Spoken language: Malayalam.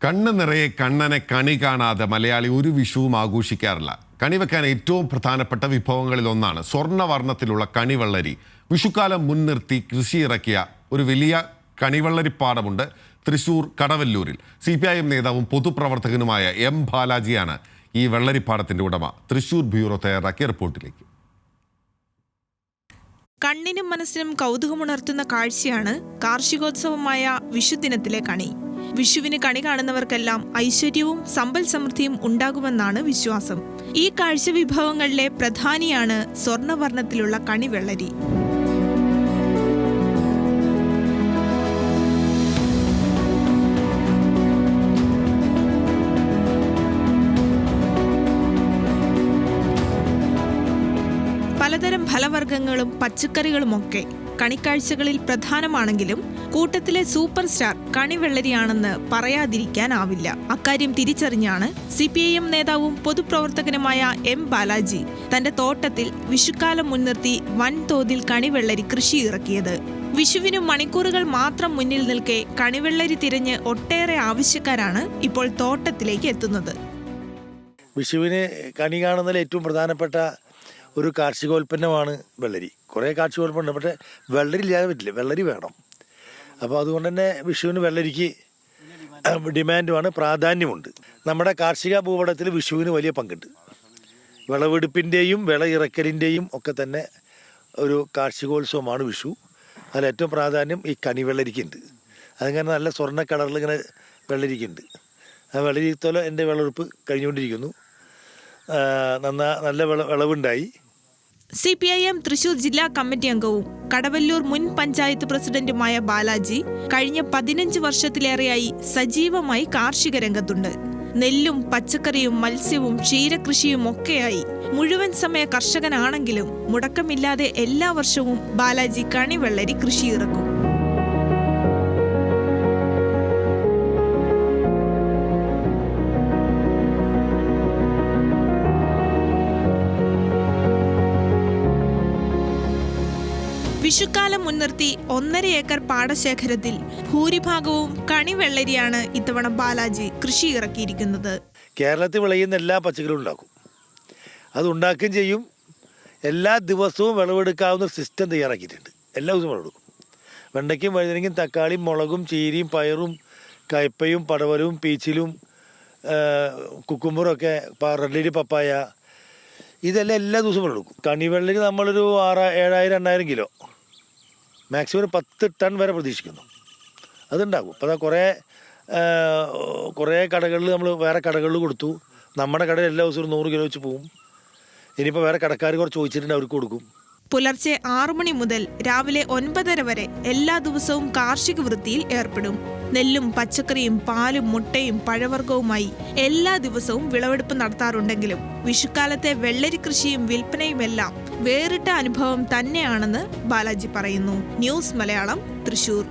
കണ്ണ് നിറയെ കണ്ണനെ കണി കാണാതെ മലയാളി ഒരു വിഷുവും ആഘോഷിക്കാറില്ല. കണിവെക്കാൻ ഏറ്റവും പ്രധാനപ്പെട്ട വിഭവങ്ങളിൽ ഒന്നാണ് സ്വർണ്ണവർണ്ണത്തിലുള്ള കണിവെള്ളരി. വിഷുക്കാലം മുൻനിർത്തി കൃഷി ഇറക്കിയ ഒരു വലിയ കണിവെള്ളരിപ്പാടമുണ്ട് തൃശൂർ കടവല്ലൂരിൽ. CPIM നേതാവും പൊതുപ്രവർത്തകനുമായ M ബാലാജിയാണ് ഈ വെള്ളരിപ്പാടത്തിന്റെ ഉടമ. തൃശൂർ ബ്യൂറോ തയ്യാറാക്കിയ റിപ്പോർട്ടിലേക്ക്. കണ്ണിനും മനസ്സിനും കൗതുകമുണർത്തുന്ന കാഴ്ചയാണ് കാർഷികോത്സവമായ വിഷുദിനത്തിലെ കണി. വിഷുവിന് കണി കാണുന്നവർക്കെല്ലാം ഐശ്വര്യവും സമ്പൽ സമൃദ്ധിയും ഉണ്ടാകുമെന്നാണ് വിശ്വാസം. ഈ കാഴ്ച വിഭവങ്ങളിലെ പ്രധാനിയാണ് സ്വർണ്ണവർണ്ണത്തിലുള്ള കണിവെള്ളരി. പലതരം ഫലവർഗ്ഗങ്ങളും പച്ചക്കറികളുമൊക്കെ കണിക്കാഴ്ചകളിൽ പ്രധാനമാണെങ്കിലും കൂട്ടത്തിലെ സൂപ്പർ സ്റ്റാർ കണിവെള്ളരിയാണെന്ന് പറയാതിരിക്കാനാവില്ല. അക്കാര്യം തിരിച്ചറിഞ്ഞാണ് CPIM നേതാവും പൊതുപ്രവർത്തകനുമായ M ബാലാജി തന്റെ തോട്ടത്തിൽ വിഷുക്കാലം മുൻനിർത്തി വൻതോതിൽ കണിവെള്ളരി കൃഷി ഇറക്കിയത്. വിഷുവിനു മണിക്കൂറുകൾ മാത്രം മുന്നിൽ നിൽക്കെ കണിവെള്ളരി തിരഞ്ഞ് ഒട്ടേറെ ആവശ്യക്കാരാണ് ഇപ്പോൾ തോട്ടത്തിലേക്ക് എത്തുന്നത്. വിഷുവിന് കണി കാണുന്നതിൽ ഏറ്റവും പ്രധാനപ്പെട്ട ഒരു കാർഷികോൽപ്പന്നമാണ് വെള്ളരി. കുറേ കാർഷികോൽപ്പന്നം, പക്ഷേ വെള്ളരി ഇല്ലാതെ പറ്റില്ല, വെള്ളരി വേണം. അപ്പോൾ അതുകൊണ്ട് തന്നെ വിഷുവിന് വെള്ളരിക്ക് ഡിമാൻഡുമാണ്, പ്രാധാന്യമുണ്ട്. നമ്മുടെ കാർഷിക ഭൂപടത്തിൽ വിഷുവിന് വലിയ പങ്കുണ്ട്. വിളവെടുപ്പിൻ്റെയും വിള ഇറക്കലിൻ്റെയും ഒക്കെ തന്നെ ഒരു കാർഷികോത്സവമാണ് വിഷു. അതിൽ ഏറ്റവും പ്രാധാന്യം ഈ കണിവെള്ളരിക്കുണ്ട്. അതിങ്ങനെ നല്ല സ്വർണ്ണ കളറിൽ ഇങ്ങനെ വെള്ളരിക്കുണ്ട്. ആ വെള്ളരി തോല എൻ്റെ വിളവെടുപ്പ് കഴിഞ്ഞുകൊണ്ടിരിക്കുന്നു. നല്ല വിളവുണ്ടായി. CPIM തൃശൂർ ജില്ലാ കമ്മിറ്റി അംഗവും കടവല്ലൂർ മുൻ പഞ്ചായത്ത് പ്രസിഡന്റുമായ ബാലാജി കഴിഞ്ഞ 15 വർഷത്തിലേറെയായി സജീവമായി കാർഷിക രംഗത്തുണ്ട്. നെല്ലും പച്ചക്കറിയും മത്സ്യവും ക്ഷീരകൃഷിയും ഒക്കെയായി മുഴുവൻ സമയ കർഷകനാണെങ്കിലും മുടക്കമില്ലാതെ എല്ലാ വർഷവും ബാലാജി കണിവെള്ളരി കൃഷി ഇറക്കും. വിഷുക്കാലം മുൻനിർത്തി 1.5 ഏക്കർ പാടശേഖരത്തിൽ ഭൂരിഭാഗവും കണിവെള്ളരിയാണ് ഇത്തവണ ബാലാജി കൃഷി ഇറക്കിയിരിക്കുന്നത്. കേരളത്തിൽ വിളയുന്ന എല്ലാ പച്ചക്കറികളും ഉണ്ടാക്കും, അത് ഉണ്ടാക്കുകയും ചെയ്യും. എല്ലാ ദിവസവും വിളവെടുക്കാവുന്ന ഒരു സിസ്റ്റം തയ്യാറാക്കിയിട്ടുണ്ട്. എല്ലാ ദിവസവും വിളവെടുക്കും. വെണ്ടയ്ക്കും വഴുതനയ്ക്കും തക്കാളിയും മുളകും ചീരയും പയറും കയ്പയും പടവലവും പീച്ചിലും കുക്കുമ്പറും ഒക്കെ റെഡ് പപ്പായ, ഇതെല്ലാം എല്ലാ ദിവസവും വിളവെടുക്കും. കണിവെള്ളരി നമ്മളൊരു 7,000-8,000 കിലോ, മാക്സിമം ഒരു 10 ടൺ വരെ പ്രതീക്ഷിക്കുന്നു. അതുണ്ടാകും. അപ്പോൾ കുറേ കടകളിൽ നമ്മൾ വേറെ കടകളിൽ കൊടുത്തു. നമ്മുടെ കടയിൽ എല്ലാ ദിവസവും 100 കിലോ വെച്ച് പോവും. ഇനിയിപ്പോൾ വേറെ കടക്കാർ കുറച്ച് ചോദിച്ചിട്ടുണ്ട്, അവർക്ക് കൊടുക്കും. പുലർച്ചെ 6 മണി മുതൽ രാവിലെ 9:30 വരെ എല്ലാ ദിവസവും കാർഷിക വൃത്തിയിൽ ഏർപ്പെടും. നെല്ലും പച്ചക്കറിയും പാലും മുട്ടയും പഴവർഗ്ഗവുമായി എല്ലാ ദിവസവും വിളവെടുപ്പ് നടത്താറുണ്ടെങ്കിലും വിഷുക്കാലത്തെ വെള്ളരി കൃഷിയും വിൽപ്പനയുമെല്ലാം വേറിട്ട അനുഭവം തന്നെയാണെന്ന് ബാലാജി പറയുന്നു. ന്യൂസ് മലയാളം, തൃശൂർ.